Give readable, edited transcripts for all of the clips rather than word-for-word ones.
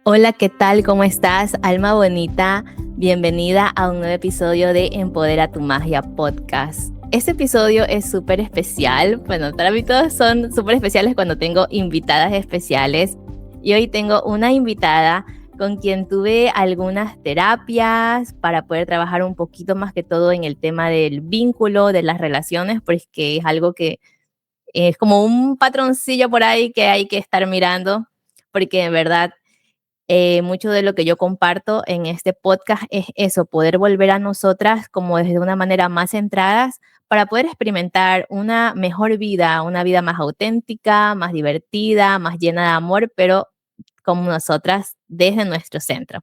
Hola, ¿qué tal? ¿Cómo estás, alma bonita? Bienvenida a un nuevo episodio de Empodera tu Magia Podcast. Este episodio es súper especial. Bueno, para mí todos son súper especiales cuando tengo invitadas especiales. Y hoy tengo una invitada con quien tuve algunas terapias para poder trabajar un poquito más que todo en el tema del vínculo, de las relaciones, porque es algo que es como un patroncillo por ahí que hay que estar mirando, porque en verdad mucho de lo que yo comparto en este podcast es eso, poder volver a nosotras como desde una manera más centradas para poder experimentar una mejor vida, una vida más auténtica, más divertida, más llena de amor, pero como nosotras desde nuestro centro.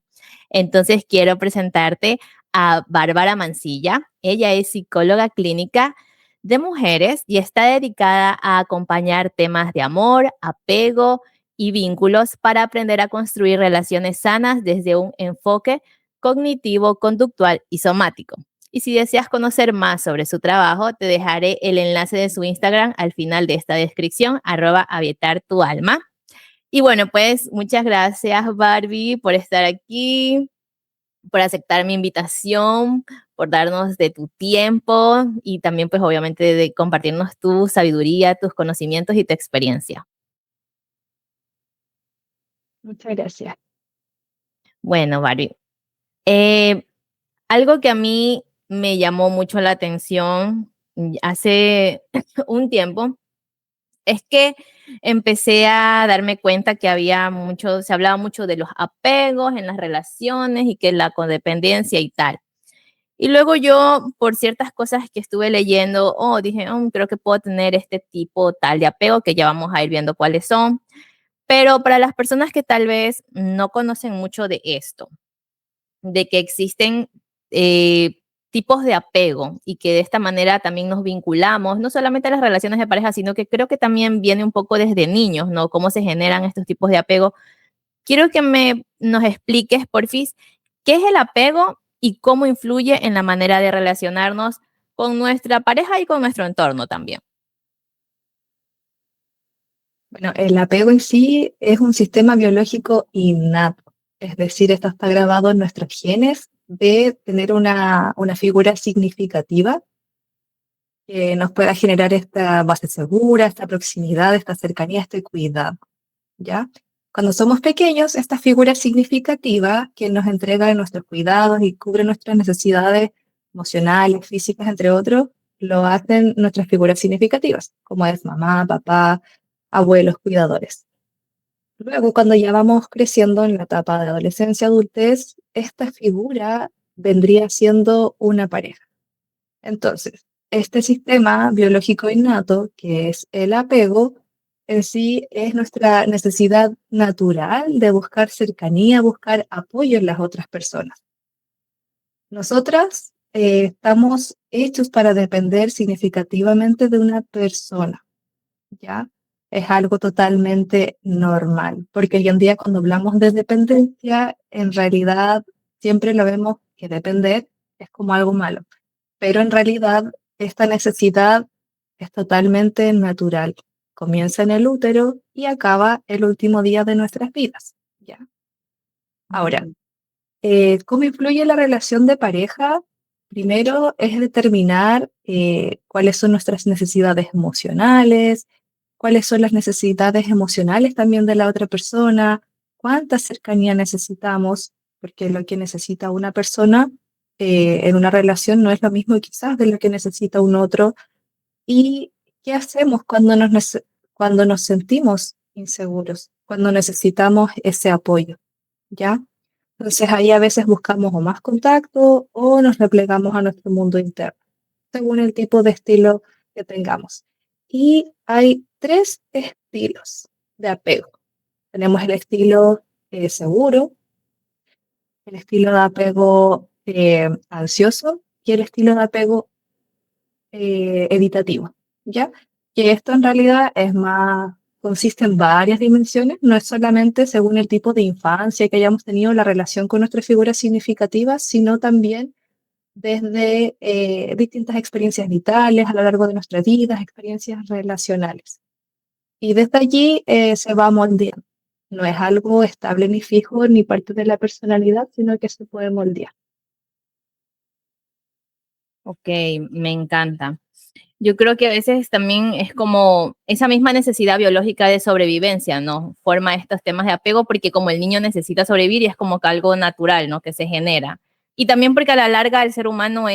Entonces quiero presentarte a Bárbara Mancilla. Ella es psicóloga clínica de mujeres y está dedicada a acompañar temas de amor, apego y vínculos para aprender a construir relaciones sanas desde un enfoque cognitivo, conductual y somático. Y si deseas conocer más sobre su trabajo, te dejaré el enlace de su Instagram al final de esta descripción, @avietartualma. Y bueno, pues muchas gracias, Barbie, por estar aquí, por aceptar mi invitación, por darnos de tu tiempo y también pues obviamente de compartirnos tu sabiduría, tus conocimientos y tu experiencia. Muchas gracias. Bueno, Barbie, eh, algo que a mí me llamó mucho la atención hace un tiempo es que empecé a darme cuenta que se hablaba mucho de los apegos en las relaciones y que la codependencia y tal. Y luego yo, por ciertas cosas que estuve leyendo, dije, creo que puedo tener este tipo tal de apego, que ya vamos a ir viendo cuáles son. Pero para las personas que tal vez no conocen mucho de esto, de que existen eh, tipos de apego y que de esta manera también nos vinculamos, no solamente a las relaciones de pareja, sino que creo que también viene un poco desde niños, ¿no? Cómo se generan estos tipos de apego. Quiero que nos expliques, porfis, qué es el apego y cómo influye en la manera de relacionarnos con nuestra pareja y con nuestro entorno también. Bueno, el apego en sí es un sistema biológico innato, es decir, esto está grabado en nuestros genes de tener una figura significativa que nos pueda generar esta base segura, esta proximidad, esta cercanía, este cuidado, ¿ya? Cuando somos pequeños, esta figura significativa que nos entrega nuestros cuidados y cubre nuestras necesidades emocionales, físicas, entre otros, lo hacen nuestras figuras significativas, como es mamá, papá, abuelos, cuidadores. Luego, cuando ya vamos creciendo en la etapa de adolescencia, adultez, esta figura vendría siendo una pareja. Entonces, este sistema biológico innato, que es el apego, en sí es nuestra necesidad natural de buscar cercanía, buscar apoyo en las otras personas. Nosotras estamos hechos para depender significativamente de una persona, ¿ya? Es algo totalmente normal, porque hoy en día cuando hablamos de dependencia, en realidad siempre lo vemos que depender es como algo malo, pero en realidad esta necesidad es totalmente natural. Comienza en el útero y acaba el último día de nuestras vidas, ¿ya? Ahora, ¿cómo influye la relación de pareja? Primero es determinar cuáles son nuestras necesidades emocionales, cuáles son las necesidades emocionales también de la otra persona, cuánta cercanía necesitamos, porque lo que necesita una persona en una relación no es lo mismo quizás de lo que necesita un otro. ¿Y qué hacemos cuando nos sentimos inseguros, cuando necesitamos ese apoyo? ¿Ya? Entonces ahí a veces buscamos o más contacto o nos replegamos a nuestro mundo interno, según el tipo de estilo que tengamos. Y hay tres estilos de apego. Tenemos el estilo seguro, el estilo de apego ansioso y el estilo de apego evitativo, ¿ya? Que esto en realidad es más, consiste en varias dimensiones, no es solamente según el tipo de infancia que hayamos tenido la relación con nuestras figuras significativas, sino también desde distintas experiencias vitales a lo largo de nuestras vidas, experiencias relacionales. Y desde allí se va moldeando. No es algo estable ni fijo ni parte de la personalidad, sino que se puede moldear. Ok, me encanta. Yo creo que a veces también es como esa misma necesidad biológica de sobrevivencia, ¿no? Forma estos temas de apego porque como el niño necesita sobrevivir y es como que algo natural, ¿no? Que se genera. Y también porque a la larga el ser humano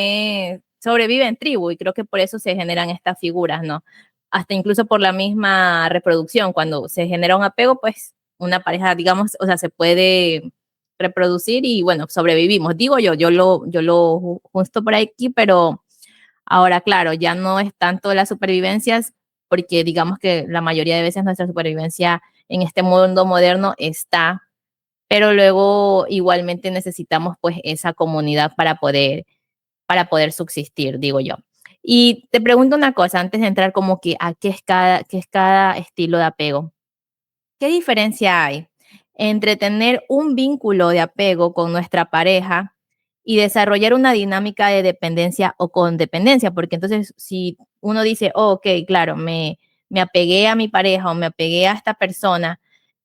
sobrevive en tribu y creo que por eso se generan estas figuras, ¿no? Hasta incluso por la misma reproducción, cuando se genera un apego, pues una pareja, digamos, o sea, se puede reproducir y bueno, sobrevivimos. Digo yo lo justo por aquí, pero ahora, claro, ya no es tanto las supervivencias, porque digamos que la mayoría de veces nuestra supervivencia en este mundo moderno está, pero luego igualmente necesitamos pues esa comunidad para poder subsistir, digo yo. Y te pregunto una cosa antes de entrar como que a qué es cada estilo de apego. ¿Qué diferencia hay entre tener un vínculo de apego con nuestra pareja y desarrollar una dinámica de dependencia o condependencia? Porque entonces si uno dice, oh, ok, claro, me apegué a mi pareja o me apegué a esta persona,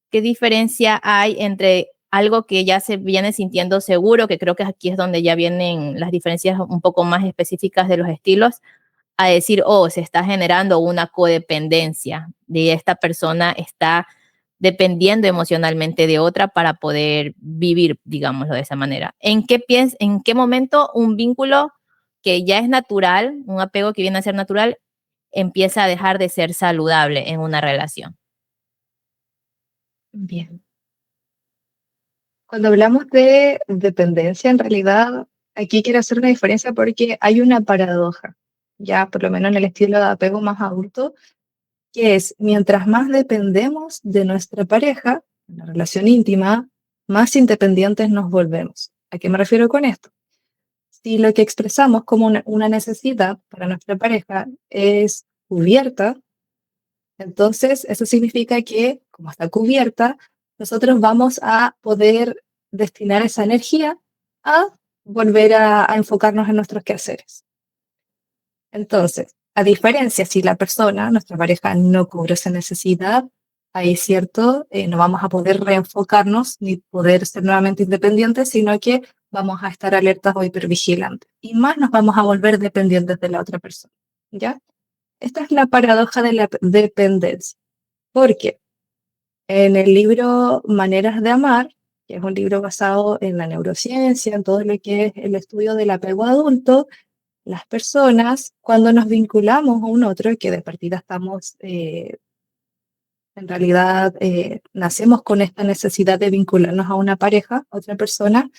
¿qué diferencia hay entre algo que ya se viene sintiendo seguro, que creo que aquí es donde ya vienen las diferencias un poco más específicas de los estilos, a decir, oh, se está generando una codependencia de esta persona, está dependiendo emocionalmente de otra para poder vivir, digámoslo de esa manera? ¿En qué momento un vínculo que ya es natural, un apego que viene a ser natural, empieza a dejar de ser saludable en una relación? Bien. Cuando hablamos de dependencia, en realidad aquí quiero hacer una diferencia porque hay una paradoja, ya por lo menos en el estilo de apego más adulto, que es mientras más dependemos de nuestra pareja, en la relación íntima, más independientes nos volvemos. ¿A qué me refiero con esto? Si lo que expresamos como una necesidad para nuestra pareja es cubierta, entonces eso significa que, como está cubierta, nosotros vamos a poder destinar esa energía a volver a enfocarnos en nuestros quehaceres. Entonces, a diferencia, si la persona, nuestra pareja, no cubre esa necesidad, ahí cierto, no vamos a poder reenfocarnos ni poder ser nuevamente independientes, sino que vamos a estar alertas o hipervigilantes. Y más nos vamos a volver dependientes de la otra persona. ¿Ya? Esta es la paradoja de la dependencia. Porque en el libro Maneras de Amar, que es un libro basado en la neurociencia, en todo lo que es el estudio del apego adulto, las personas, cuando nos vinculamos a un otro, que de partida estamos, en realidad, nacemos con esta necesidad de vincularnos a una pareja, a otra persona,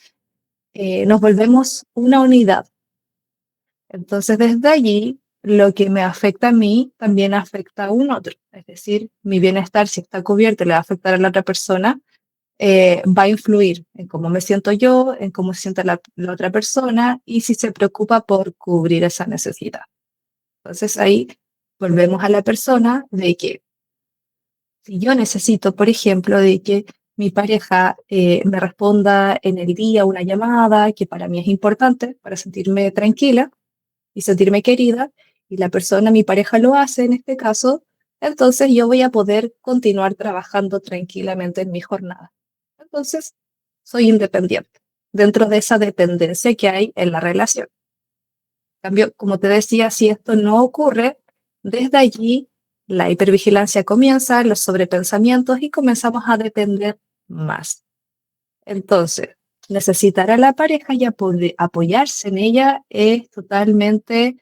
nos volvemos una unidad. Entonces, desde allí, lo que me afecta a mí también afecta a un otro. Es decir, mi bienestar, si está cubierto, le va a afectar a la otra persona, va a influir en cómo me siento yo, en cómo se siente la otra persona y si se preocupa por cubrir esa necesidad. Entonces ahí volvemos a la persona de que si yo necesito, por ejemplo, de que mi pareja me responda en el día una llamada que para mí es importante para sentirme tranquila y sentirme querida, y la persona, mi pareja lo hace en este caso, entonces yo voy a poder continuar trabajando tranquilamente en mi jornada. Entonces, soy independiente dentro de esa dependencia que hay en la relación. En cambio, como te decía, si esto no ocurre, desde allí la hipervigilancia comienza, los sobrepensamientos y comenzamos a depender más. Entonces, necesitar a la pareja y apoyarse en ella es totalmente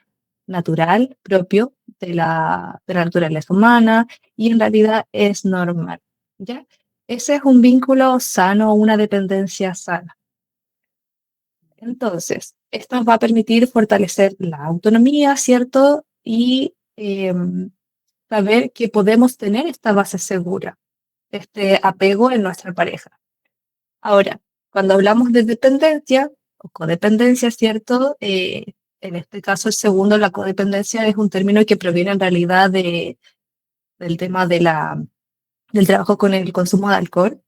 natural, propio de la naturaleza humana y en realidad es normal, ¿ya? Ese es un vínculo sano, una dependencia sana. Entonces, esto nos va a permitir fortalecer la autonomía, ¿cierto? Y saber que podemos tener esta base segura, este apego en nuestra pareja. Ahora, cuando hablamos de dependencia o codependencia, ¿cierto? En este caso, el segundo, la codependencia, es un término que proviene en realidad del tema del trabajo con el consumo de alcohol.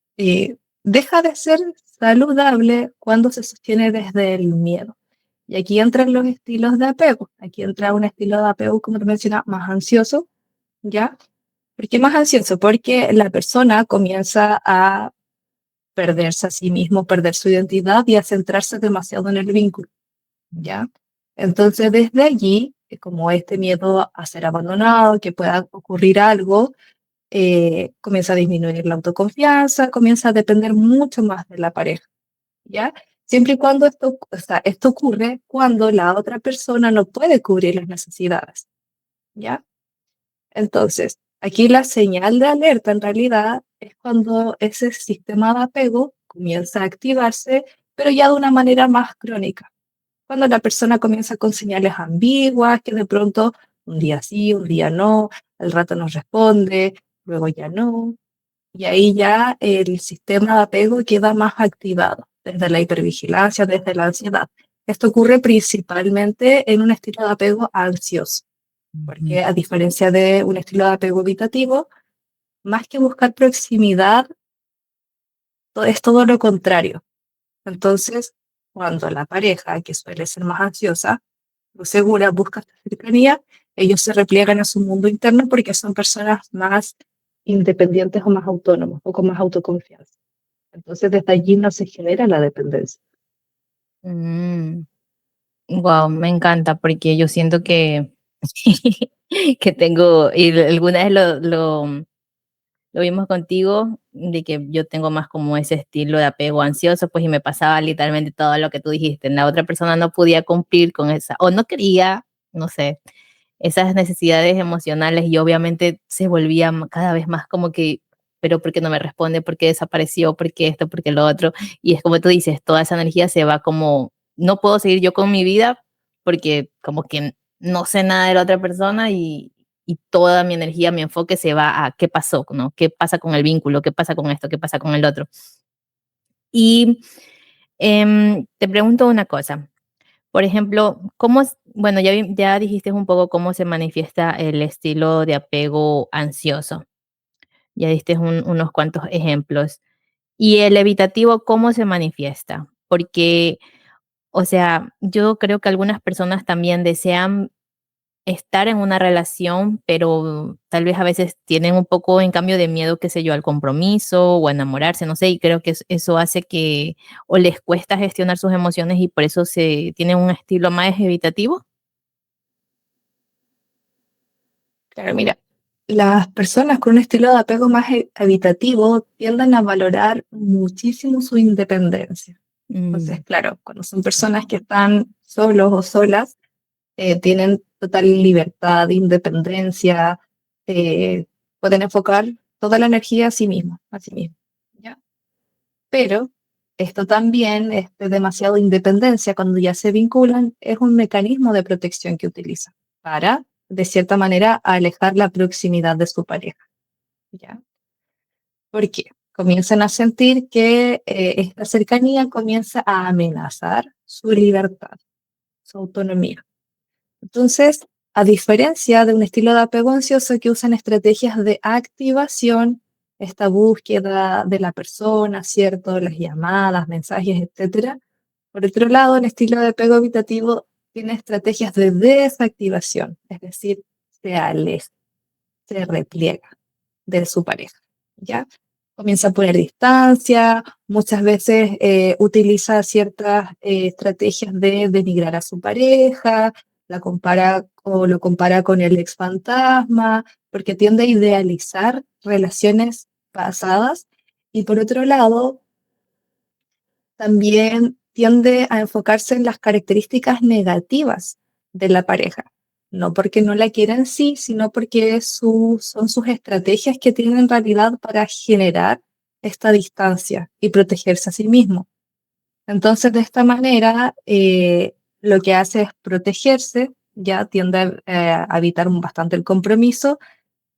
Deja de ser saludable cuando se sostiene desde el miedo. Y aquí entran los estilos de apego. Aquí entra un estilo de apego, como te mencionaba, más ansioso, ¿ya? ¿Por qué más ansioso? Porque la persona comienza a perderse a sí mismo, perder su identidad y a centrarse demasiado en el vínculo, ¿ya? Entonces, desde allí, como este miedo a ser abandonado, que pueda ocurrir algo, comienza a disminuir la autoconfianza, comienza a depender mucho más de la pareja, ¿ya? Siempre y cuando esto, o sea, esto ocurre cuando la otra persona no puede cubrir las necesidades, ¿ya? Entonces, aquí la señal de alerta en realidad es cuando ese sistema de apego comienza a activarse, pero ya de una manera más crónica. Cuando la persona comienza con señales ambiguas, que de pronto un día sí, un día no, al rato nos responde, luego ya no, y ahí ya el sistema de apego queda más activado, desde la hipervigilancia, desde la ansiedad. Esto ocurre principalmente en un estilo de apego ansioso, Ujú. porque a diferencia de un estilo de apego evitativo, más que buscar proximidad, es todo lo contrario. Entonces, cuando la pareja, que suele ser más ansiosa, o segura, busca esta cercanía, ellos se repliegan a su mundo interno porque son personas más independientes o más autónomos o con más autoconfianza. Entonces, desde allí no se genera la dependencia. Wow, me encanta porque yo siento que, que tengo, y alguna vez lo vimos contigo, de que yo tengo más como ese estilo de apego ansioso, pues y me pasaba literalmente todo lo que tú dijiste. La otra persona no podía cumplir con esa, o no quería, no sé, esas necesidades emocionales y obviamente se volvía cada vez más como que, pero ¿por qué no me responde? ¿Por qué desapareció? ¿Por qué esto? ¿Por qué lo otro? Y es como tú dices, toda esa energía se va como, no puedo seguir yo con mi vida porque como que no sé nada de la otra persona y toda mi energía, mi enfoque se va a qué pasó, ¿no? ¿Qué pasa con el vínculo? ¿Qué pasa con esto? ¿Qué pasa con el otro? Y te pregunto una cosa. Por ejemplo, bueno, ya dijiste un poco cómo se manifiesta el estilo de apego ansioso. Ya diste unos cuantos ejemplos. ¿Y el evitativo cómo se manifiesta? Porque, o sea, yo creo que algunas personas también desean estar en una relación, pero tal vez a veces tienen un poco, en cambio, de miedo, qué sé yo, al compromiso o a enamorarse, no sé, y creo que eso hace que o les cuesta gestionar sus emociones y por eso se tienen un estilo más evitativo. Claro, mira, las personas con un estilo de apego más evitativo tienden a valorar muchísimo su independencia. Entonces, Mm, claro, cuando son personas que están solos o solas, tienen total libertad, independencia, pueden enfocar toda la energía a sí mismo, ¿ya? Pero esto también, de demasiada independencia, cuando ya se vinculan, es un mecanismo de protección que utilizan para, de cierta manera, alejar la proximidad de su pareja, ¿ya? ¿Por qué? Comienzan a sentir que esta cercanía comienza a amenazar su libertad, su autonomía. Entonces, a diferencia de un estilo de apego ansioso que usan estrategias de activación, esta búsqueda de la persona, ¿cierto? Las llamadas, mensajes, etcétera. Por otro lado, el estilo de apego evitativo tiene estrategias de desactivación, es decir, se aleja, se repliega de su pareja, ¿ya? Comienza a poner distancia, muchas veces utiliza ciertas estrategias de denigrar a su pareja, la compara o lo compara con el ex fantasma, porque tiende a idealizar relaciones pasadas y por otro lado, también tiende a enfocarse en las características negativas de la pareja. No porque no la quiera en sí, sino porque son sus estrategias que tienen en realidad para generar esta distancia y protegerse a sí mismo. Entonces, de esta manera, lo que hace es protegerse, ya tiende a evitar bastante el compromiso.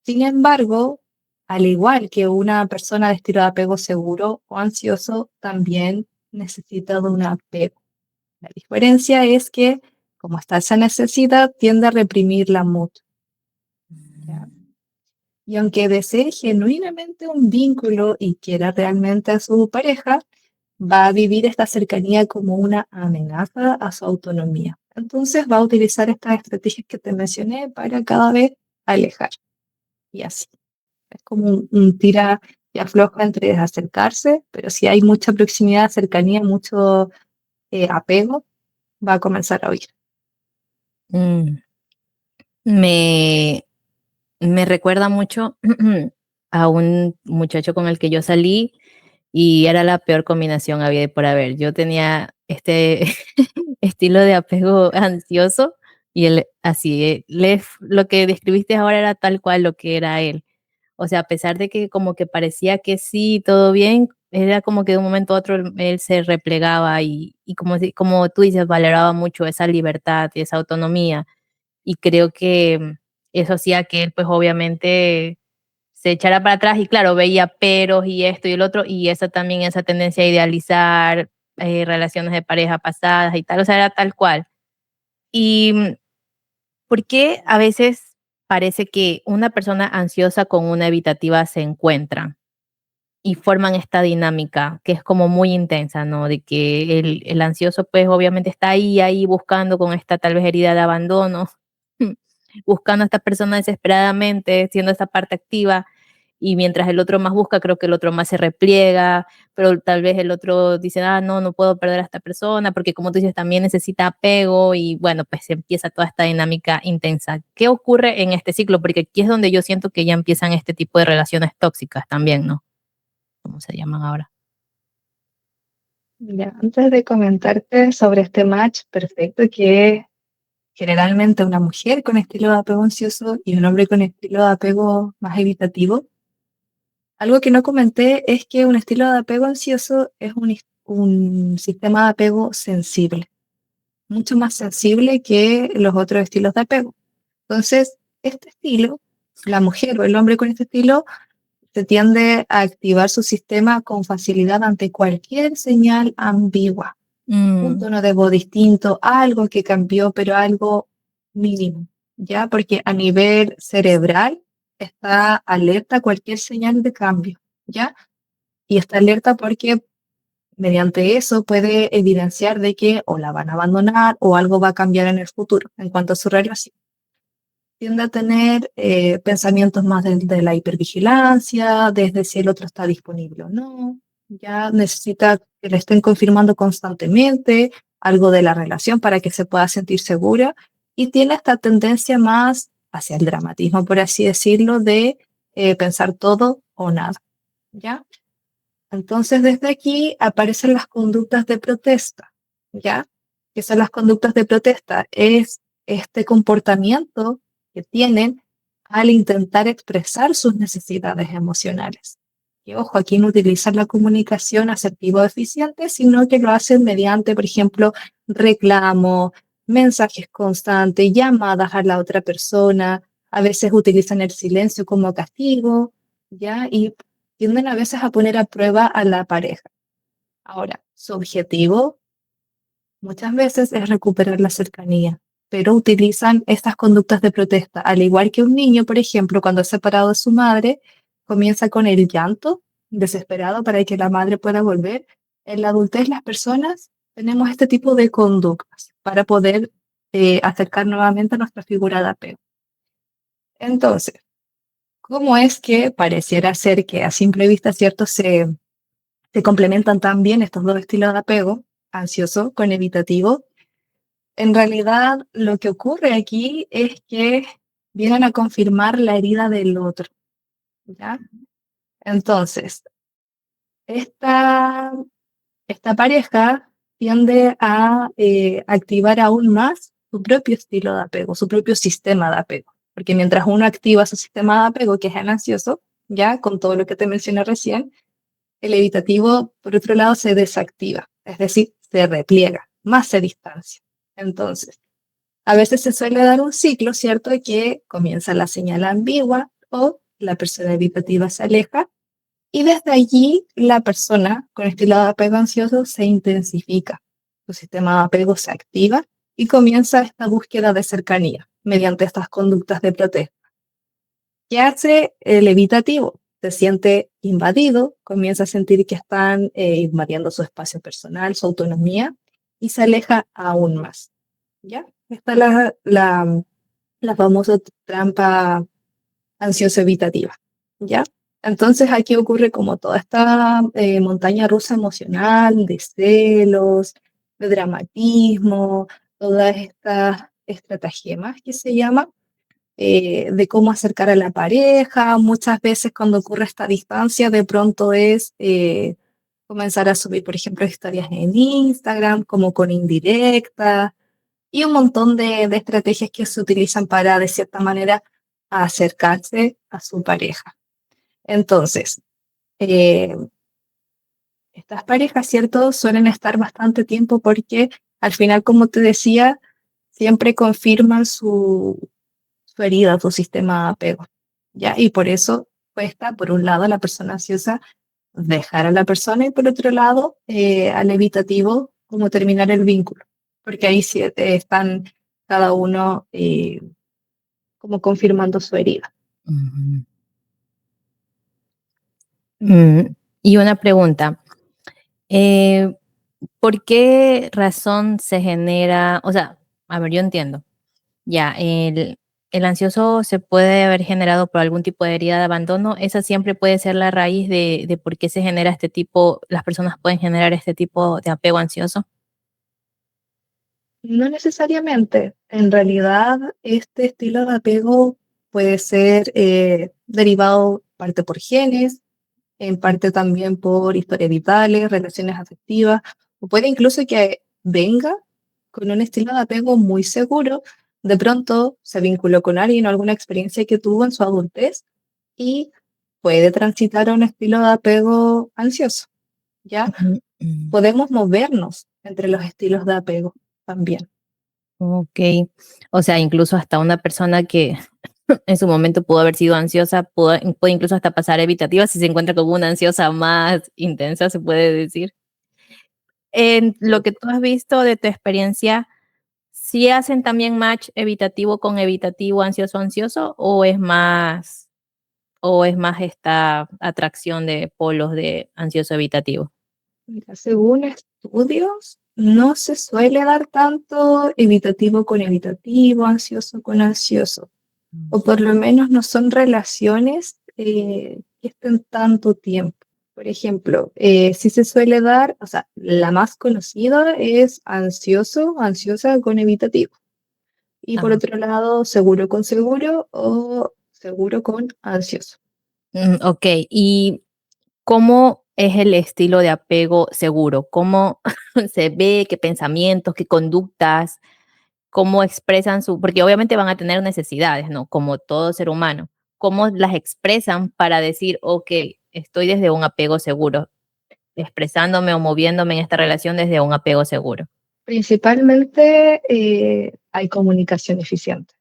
Sin embargo, al igual que una persona de estilo de apego seguro o ansioso, también necesita de un apego. La diferencia es que, como está esa necesidad, tiende a reprimir la mutua, ¿ya? Y aunque desee genuinamente un vínculo y quiera realmente a su pareja, va a vivir esta cercanía como una amenaza a su autonomía. Entonces va a utilizar estas estrategias que te mencioné para cada vez alejar y así. Es como un tira y afloja entre acercarse, pero si hay mucha proximidad, cercanía, mucho apego, va a comenzar a huir. Mm, Me, me recuerda mucho a un muchacho con el que yo salí y era la peor combinación había y por haber. Yo tenía este estilo de apego ansioso y él así, lo que describiste ahora era tal cual lo que era él. O sea, a pesar de que como que parecía que sí, todo bien, era como que de un momento a otro él se replegaba y como, como tú dices, valoraba mucho esa libertad y esa autonomía. Y creo que eso hacía que él pues obviamente se echara para atrás y claro, veía peros y esto y el otro y esa también, esa tendencia a idealizar relaciones de pareja pasadas y tal, o sea, era tal cual. Y ¿por qué a veces parece que una persona ansiosa con una evitativa se encuentran y forman esta dinámica que es como muy intensa, ¿no? De que el ansioso pues obviamente está ahí buscando con esta tal vez herida de abandono, buscando a esta persona desesperadamente, siendo esta parte activa, y mientras el otro más busca, creo que el otro más se repliega, pero tal vez el otro dice, ah, no, no puedo perder a esta persona, porque como tú dices, también necesita apego, y bueno, pues se empieza toda esta dinámica intensa. ¿Qué ocurre en este ciclo? Porque aquí es donde yo siento que ya empiezan este tipo de relaciones tóxicas también, ¿no? ¿Cómo se llaman ahora? Ya, antes de comentarte sobre este match perfecto que es generalmente una mujer con estilo de apego ansioso y un hombre con estilo de apego más evitativo, algo que no comenté es que un estilo de apego ansioso es un sistema de apego sensible, mucho más sensible que los otros estilos de apego. Entonces, este estilo, la mujer o el hombre con este estilo, se tiende a activar su sistema con facilidad ante cualquier señal ambigua. Un Mm, tono de voz distinto, algo que cambió, pero algo mínimo, ¿ya? Porque a nivel cerebral está alerta a cualquier señal de cambio, ¿ya? Y está alerta porque mediante eso puede evidenciar de que o la van a abandonar o algo va a cambiar en el futuro en cuanto a su relación. Tiende a tener pensamientos más de la hipervigilancia, desde si el otro está disponible o no. Ya necesita que le estén confirmando constantemente algo de la relación para que se pueda sentir segura y tiene esta tendencia más hacia el dramatismo, por así decirlo, de pensar todo o nada. ¿Ya? Entonces, desde aquí aparecen las conductas de protesta, ¿ya? ¿Qué son las conductas de protesta? Es este comportamiento que tienen al intentar expresar sus necesidades emocionales. Y ojo, aquí no utilizan la comunicación asertiva o eficiente, sino que lo hacen mediante, por ejemplo, reclamo, mensajes constantes, llamadas a la otra persona, a veces utilizan el silencio como castigo, ¿ya? Y tienden a veces a poner a prueba a la pareja. Ahora, su objetivo muchas veces es recuperar la cercanía, pero utilizan estas conductas de protesta, al igual que un niño, por ejemplo, cuando es separado de su madre, comienza con el llanto desesperado para que la madre pueda volver. En la adultez las personas tenemos este tipo de conductas para poder acercar nuevamente a nuestra figura de apego. Entonces, ¿cómo es que pareciera ser que a simple vista, cierto, se complementan tan bien estos dos estilos de apego, ansioso con evitativo? En realidad, lo que ocurre aquí es que vienen a confirmar la herida del otro, ¿ya? Entonces, esta, esta pareja tiende a activar aún más su propio estilo de apego, su propio sistema de apego, porque mientras uno activa su sistema de apego, que es el ansioso, ya con todo lo que te mencioné recién, el evitativo, por otro lado, se desactiva, es decir, se repliega, más se distancia. Entonces, a veces se suele dar un ciclo, ¿cierto?, de que comienza la señal ambigua o la persona evitativa se aleja y desde allí la persona con estilo de apego ansioso se intensifica. Su sistema de apego se activa y comienza esta búsqueda de cercanía mediante estas conductas de protesta. ¿Qué hace el evitativo? Se siente invadido, comienza a sentir que están invadiendo su espacio personal, su autonomía, y se aleja aún más. ¿Ya? Esta es la famosa trampa ansioso-evitativa. ¿ya? Entonces aquí ocurre como toda esta montaña rusa emocional, de celos, de dramatismo, todas estas estratagemas que se llama, de cómo acercar a la pareja. Muchas veces cuando ocurre esta distancia, de pronto es comenzar a subir, por ejemplo, historias en Instagram, como con indirectas, y un montón de estrategias que se utilizan para, de cierta manera, acercarse a su pareja. Entonces, eh, estas parejas, ¿cierto? Suelen estar bastante tiempo porque al final, como te decía, siempre confirman su herida, su sistema de apego, ¿ya? Y por eso cuesta, por un lado, a la persona ansiosa dejar a la persona y por otro lado, al evitativo, como terminar el vínculo, porque ahí sí, están cada uno como confirmando su herida. Ujú. Y una pregunta, eh, ¿por qué razón se genera, o sea, a ver, yo entiendo, ya, el ansioso se puede haber generado por algún tipo de herida de abandono, esa siempre puede ser la raíz de por qué se genera este tipo, las personas pueden generar este tipo de apego ansioso? No necesariamente. En realidad, este estilo de apego puede ser derivado parte por genes, en parte también por historias vitales, relaciones afectivas, o puede incluso que venga con un estilo de apego muy seguro. De pronto se vinculó con alguien o alguna experiencia que tuvo en su adultez y puede transitar a un estilo de apego ansioso, ¿ya? Ujú, mm. Podemos movernos entre los estilos de apego también. Ok, o sea, incluso hasta una persona que en su momento pudo haber sido ansiosa, puede incluso hasta pasar evitativa si se encuentra con una ansiosa más intensa, se puede decir. En lo que tú has visto de tu experiencia, ¿sí hacen también match evitativo con evitativo, ansioso, ansioso, o es más esta atracción de polos de ansioso evitativo? Mira, según estudios, no se suele dar tanto evitativo con evitativo, ansioso con ansioso, o por lo menos no son relaciones que estén tanto tiempo. Por ejemplo, sí se suele dar, o sea, la más conocida es ansioso, ansiosa con evitativo. Y por Ah, otro lado, seguro con seguro o seguro con ansioso. ok, ¿y cómo es el estilo de apego seguro? ¿Cómo se ve? ¿Qué pensamientos? ¿Qué conductas? ¿Cómo expresan su? Porque obviamente van a tener necesidades, ¿no? Como todo ser humano. ¿Cómo las expresan para decir, ok, estoy desde un apego seguro, expresándome o moviéndome en esta relación desde un apego seguro? Principalmente hay comunicación eficiente,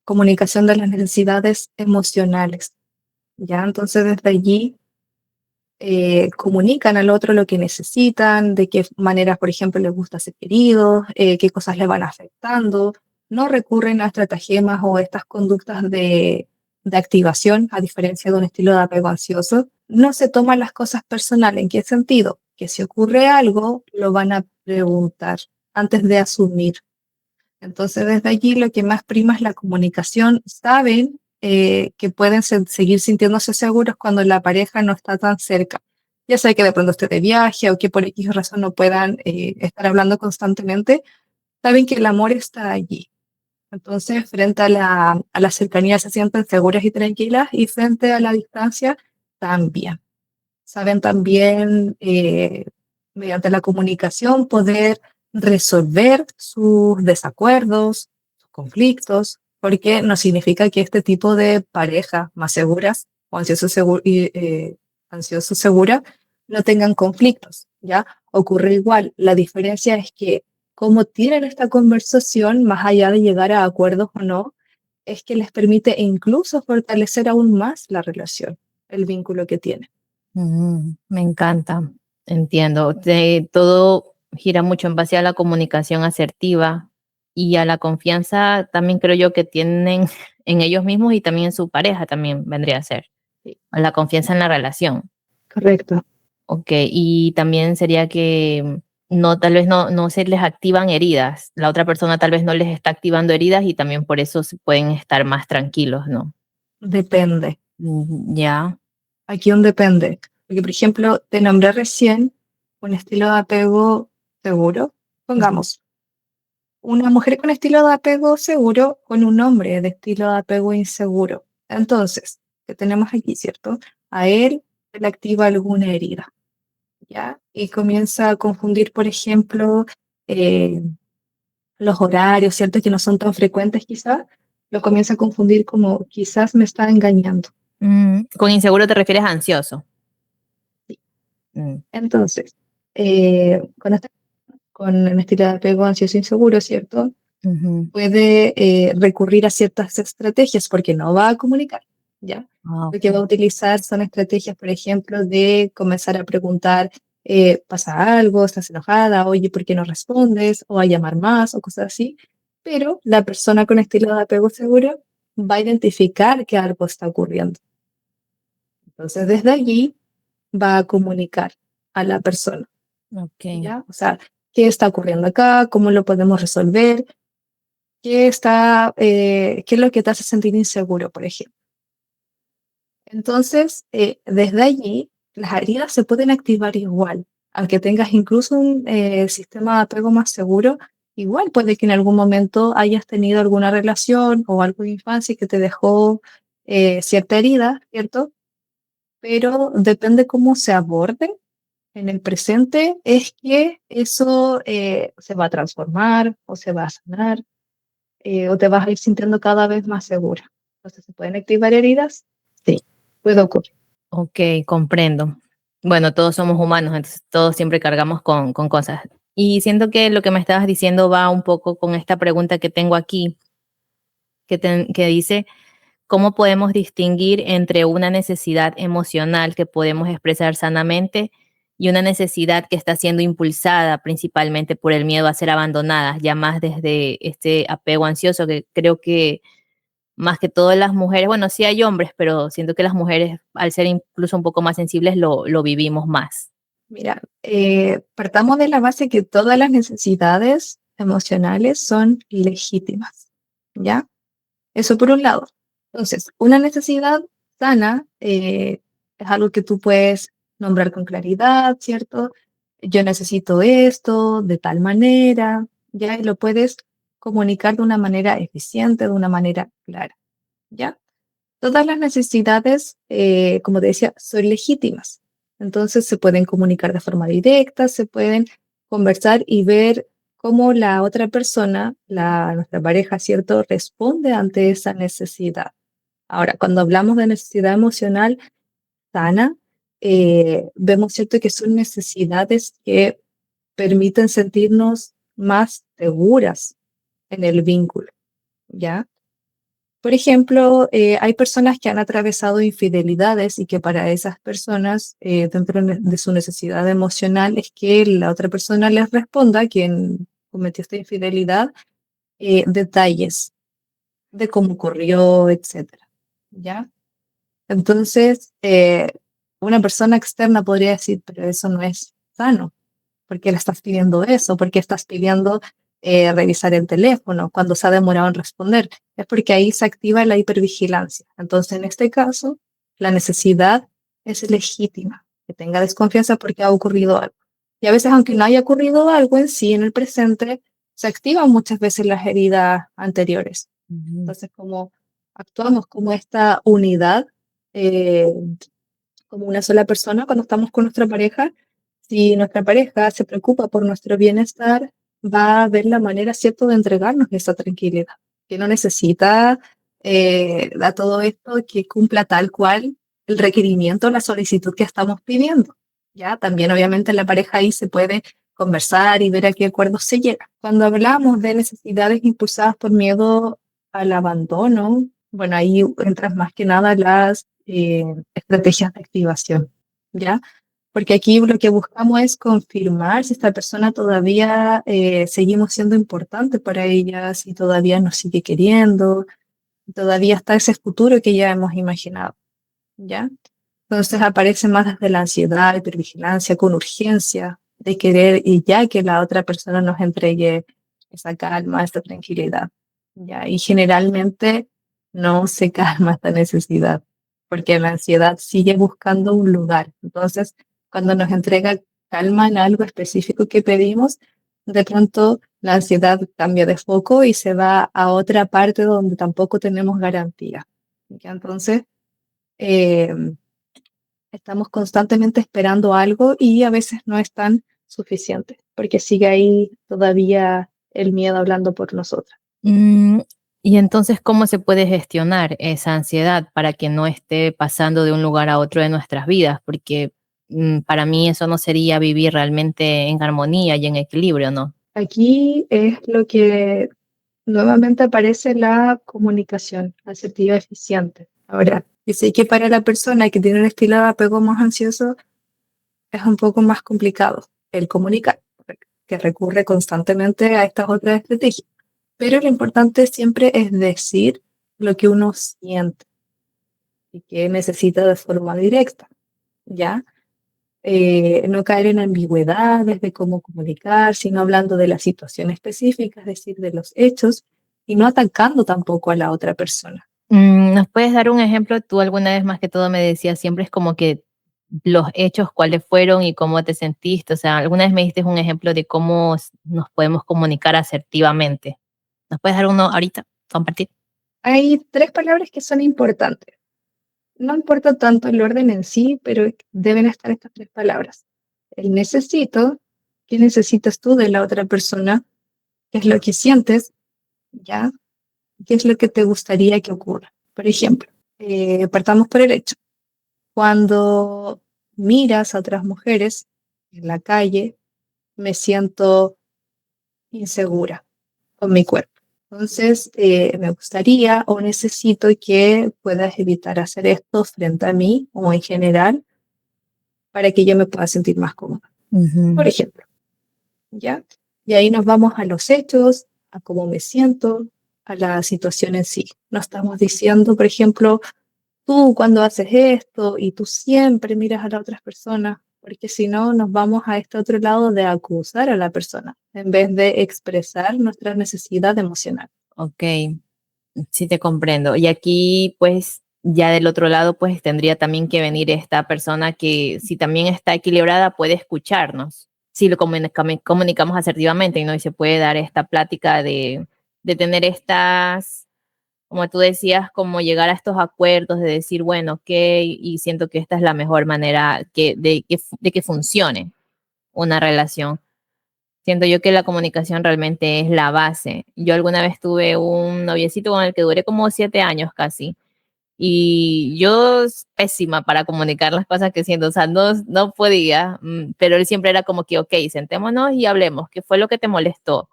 comunicación de las necesidades emocionales, ¿ya? Entonces desde allí comunican al otro lo que necesitan, de qué maneras, por ejemplo, les gusta ser queridos, qué cosas les van afectando, no recurren a estratagemas o estas conductas de activación, a diferencia de un estilo de apego ansioso, no se toman las cosas personales. ¿En qué sentido? Que si ocurre algo, lo van a preguntar antes de asumir. Entonces, desde allí lo que más prima es la comunicación. Saben que pueden seguir sintiéndose seguros cuando la pareja no está tan cerca. Ya sea que de pronto esté de viaje o que por X razón no puedan estar hablando constantemente, saben que el amor está allí. Entonces, frente a la cercanía se sienten seguras y tranquilas y frente a la distancia también. Saben también, mediante la comunicación, poder resolver sus desacuerdos, sus conflictos, porque no significa que este tipo de parejas más seguras o ansioso segura no tengan conflictos, ¿ya? Ocurre igual. La diferencia es que como tienen esta conversación, más allá de llegar a acuerdos o no, es que les permite incluso fortalecer aún más la relación, el vínculo que tienen. Me encanta, entiendo. Todo gira mucho en base a la comunicación asertiva y a la confianza también creo yo que tienen en ellos mismos y también en su pareja también vendría a ser. Sí, La confianza en la relación. correcto. Ok, y también sería que no, tal vez no se les activan heridas. La otra persona tal vez no les está activando heridas y también por eso se pueden estar más tranquilos, ¿no? Depende. Ya. Aquí un depende. Porque, por ejemplo, te nombré recién un estilo de apego seguro. Pongamos, una mujer con estilo de apego seguro con un hombre de estilo de apego inseguro. Entonces, ¿qué tenemos aquí, cierto? A él se le activa alguna herida, ¿ya? Y comienza a confundir, por ejemplo, eh, los horarios, ¿cierto? Que no son tan frecuentes quizás, lo comienza a confundir como quizás me está engañando. Con inseguro te refieres a ansioso. Sí. Mm. Entonces, con un estilo de apego ansioso inseguro, ¿cierto? Ujú. Puede recurrir a ciertas estrategias porque no va a comunicar, ¿ya? Ah, Lo que va a ok. utilizar son estrategias, por ejemplo, de comenzar a preguntar, ¿pasa algo? ¿Estás enojada? Oye, ¿por qué no respondes? O a llamar más o cosas así. Pero la persona con estilo de apego seguro va a identificar que algo está ocurriendo. Entonces, desde allí va a comunicar a la persona, Ok. ¿ya? O sea, ¿qué está ocurriendo acá? ¿Cómo lo podemos resolver? ¿Qué es lo que te hace sentir inseguro, por ejemplo? Entonces, desde allí, las heridas se pueden activar igual, aunque tengas incluso un sistema de apego más seguro, igual puede que en algún momento hayas tenido alguna relación o algo de infancia que te dejó cierta herida, ¿cierto? Pero depende cómo se aborde en el presente, es que eso se va a transformar o se va a sanar o te vas a ir sintiendo cada vez más segura. Entonces, ¿se pueden activar heridas? Sí, puede ocurrir. Ok, comprendo. Bueno, todos somos humanos, entonces todos siempre cargamos con cosas. Y siento que lo que me estabas diciendo va un poco con esta pregunta que tengo aquí, que dice, ¿cómo podemos distinguir entre una necesidad emocional que podemos expresar sanamente y una necesidad que está siendo impulsada principalmente por el miedo a ser abandonadas, ya más desde este apego ansioso que creo que más que todo las mujeres, bueno, sí hay hombres, pero siento que las mujeres, al ser incluso un poco más sensibles, lo vivimos más. Mira, partamos de la base que todas las necesidades emocionales son legítimas, ¿ya? Eso por un lado. Entonces, una necesidad sana es algo que tú puedes nombrar con claridad, ¿cierto? Yo necesito esto de tal manera, ¿ya? Y lo puedes comunicar de una manera eficiente, de una manera clara, ¿ya? Todas las necesidades, como te decía, son legítimas. Entonces se pueden comunicar de forma directa, se pueden conversar y ver cómo la otra persona, nuestra pareja, ¿cierto?, responde ante esa necesidad. Ahora, cuando hablamos de necesidad emocional sana, vemos, ¿cierto?, que son necesidades que permiten sentirnos más seguras en el vínculo, ¿ya? Por ejemplo, hay personas que han atravesado infidelidades y que para esas personas, dentro de su necesidad emocional, es que la otra persona les responda, quien cometió esta infidelidad, detalles de cómo ocurrió, etcétera, ¿ya? Entonces, una persona externa podría decir, pero eso no es sano. ¿Por qué le estás pidiendo eso? ¿Por qué estás pidiendo revisar el teléfono cuando se ha demorado en responder? Es porque ahí se activa la hipervigilancia. Entonces, en este caso, la necesidad es legítima, que tenga desconfianza porque ha ocurrido algo. Y a veces, aunque no haya ocurrido algo en sí, en el presente, se activan muchas veces las heridas anteriores. Ujú. Entonces, como actuamos como esta unidad, eh, como una sola persona cuando estamos con nuestra pareja, si nuestra pareja se preocupa por nuestro bienestar, va a ver la manera, ¿cierto?, de entregarnos esa tranquilidad, que no necesita a todo esto que cumpla tal cual el requerimiento, la solicitud que estamos pidiendo. Ya, también obviamente la pareja ahí se puede conversar y ver a qué acuerdos se llega. Cuando hablamos de necesidades impulsadas por miedo al abandono, bueno, ahí entran más que nada las estrategias de activación, ¿ya? Porque aquí lo que buscamos es confirmar si esta persona todavía seguimos siendo importantes para ella, si todavía nos sigue queriendo, todavía está ese futuro que ya hemos imaginado, ¿ya? Entonces aparece más desde la ansiedad, hipervigilancia, con urgencia de querer y ya que la otra persona nos entregue esa calma, esa tranquilidad, ¿ya? Y generalmente no se calma esta necesidad, porque la ansiedad sigue buscando un lugar. Entonces, cuando nos entrega calma en algo específico que pedimos, de pronto la ansiedad cambia de foco y se va a otra parte donde tampoco tenemos garantía. ¿Ya? Entonces, eh, estamos constantemente esperando algo y a veces no es tan suficiente, porque sigue ahí todavía el miedo hablando por nosotros. Mm, y entonces, ¿cómo se puede gestionar esa ansiedad para que no esté pasando de un lugar a otro de nuestras vidas? Porque para mí eso no sería vivir realmente en armonía y en equilibrio, ¿no? Aquí es lo que nuevamente aparece la comunicación asertiva eficiente. Ahora, yo sé que para la persona que tiene un estilo de apego más ansioso es un poco más complicado el comunicar, que recurre constantemente a estas otras estrategias. Pero lo importante siempre es decir lo que uno siente y que necesita de forma directa, ¿ya? No caer en ambigüedades de cómo comunicar, sino hablando de la situación específica, es decir, de los hechos, y no atacando tampoco a la otra persona. ¿Nos puedes dar un ejemplo? Tú alguna vez más que todo me decías, siempre es como que los hechos, cuáles fueron y cómo te sentiste. O sea, alguna vez me diste un ejemplo de cómo nos podemos comunicar asertivamente. ¿Nos puedes dar uno ahorita? Compartir. Hay tres palabras que son importantes. No importa tanto el orden en sí, pero deben estar estas tres palabras. El necesito, ¿qué necesitas tú de la otra persona? ¿Qué es lo que sientes? ¿Ya? ¿Qué es lo que te gustaría que ocurra? Por ejemplo, partamos por el hecho. Cuando miras a otras mujeres en la calle, me siento insegura con mi cuerpo. Entonces, me gustaría o necesito que puedas evitar hacer esto frente a mí o en general para que yo me pueda sentir más cómoda. Por ejemplo, ¿ya? Y ahí nos vamos a los hechos, a cómo me siento, a la situación en sí. No estamos diciendo, por ejemplo, tú cuando haces esto y tú siempre miras a las otras personas, porque si no nos vamos a este otro lado de acusar a la persona en vez de expresar nuestra necesidad emocional. Ok, sí te comprendo. Y aquí, pues, ya del otro lado, pues tendría también que venir esta persona que, si también está equilibrada, puede escucharnos. Si lo comunicamos asertivamente, y no y se puede dar esta plática de tener estas, como tú decías, como llegar a estos acuerdos de decir, bueno, ok, y siento que esta es la mejor manera de que funcione una relación. Siento yo que la comunicación realmente es la base. Yo alguna vez tuve un noviecito con el que duré como 7 años casi. Y yo pésima para comunicar las cosas que siento, o sea, no podía, pero él siempre era como que, ok, sentémonos y hablemos, ¿qué fue lo que te molestó?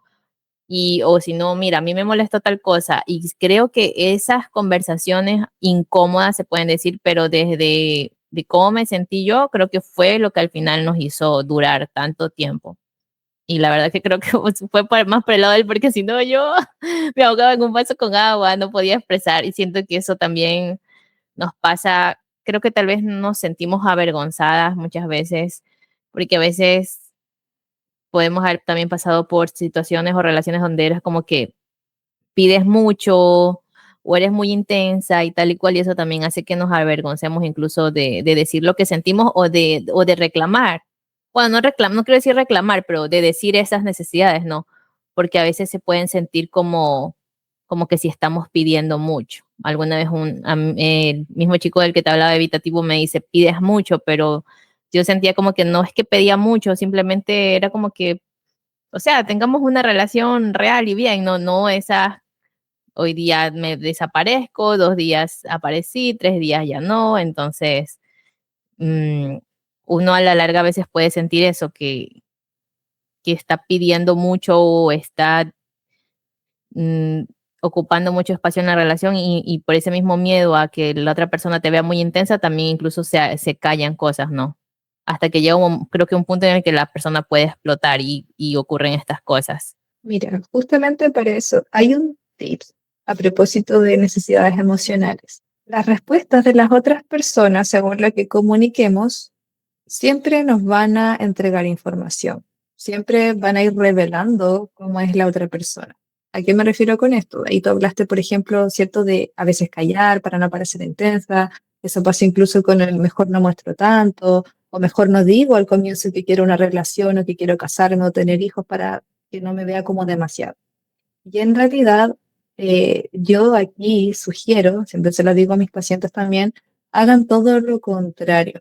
Y, o si no, mira, a mí me molestó tal cosa. Y creo que esas conversaciones incómodas se pueden decir, pero desde de cómo me sentí yo, creo que fue lo que al final nos hizo durar tanto tiempo. Y la verdad que creo que fue más por el lado de él, porque si no yo me ahogaba en un vaso con agua, no podía expresar y siento que eso también nos pasa, creo que tal vez nos sentimos avergonzadas muchas veces, porque a veces podemos haber también pasado por situaciones o relaciones donde eres como que pides mucho o eres muy intensa y tal y cual, y eso también hace que nos avergoncemos incluso de decir lo que sentimos o de reclamar. Bueno, no quiero decir reclamar, pero de decir esas necesidades, ¿no? Porque a veces se pueden sentir como que si estamos pidiendo mucho. Alguna vez el mismo chico del que te hablaba evitativo me dice, pides mucho, pero yo sentía como que no es que pedía mucho, simplemente era como que, o sea, tengamos una relación real y bien, no esa hoy día me desaparezco, 2 días aparecí, 3 días ya no, entonces mm, uno a la larga a veces puede sentir eso, que está pidiendo mucho o está mm, ocupando mucho espacio en la relación y por ese mismo miedo a que la otra persona te vea muy intensa, también incluso se callan cosas, ¿no? Hasta que llega creo que un punto en el que la persona puede explotar y ocurren estas cosas. Mira, justamente para eso hay un tips a propósito de necesidades emocionales. Las respuestas de las otras personas, según lo que comuniquemos, siempre nos van a entregar información, siempre van a ir revelando cómo es la otra persona. ¿A qué me refiero con esto? Ahí tú hablaste, por ejemplo, ¿cierto? De a veces callar para no parecer intensa, Eso pasa incluso con el mejor no muestro tanto, o mejor no digo al comienzo que quiero una relación o que quiero casarme o tener hijos para que no me vea como demasiado. Y en realidad, yo aquí sugiero, siempre se lo digo a mis pacientes también, hagan todo lo contrario,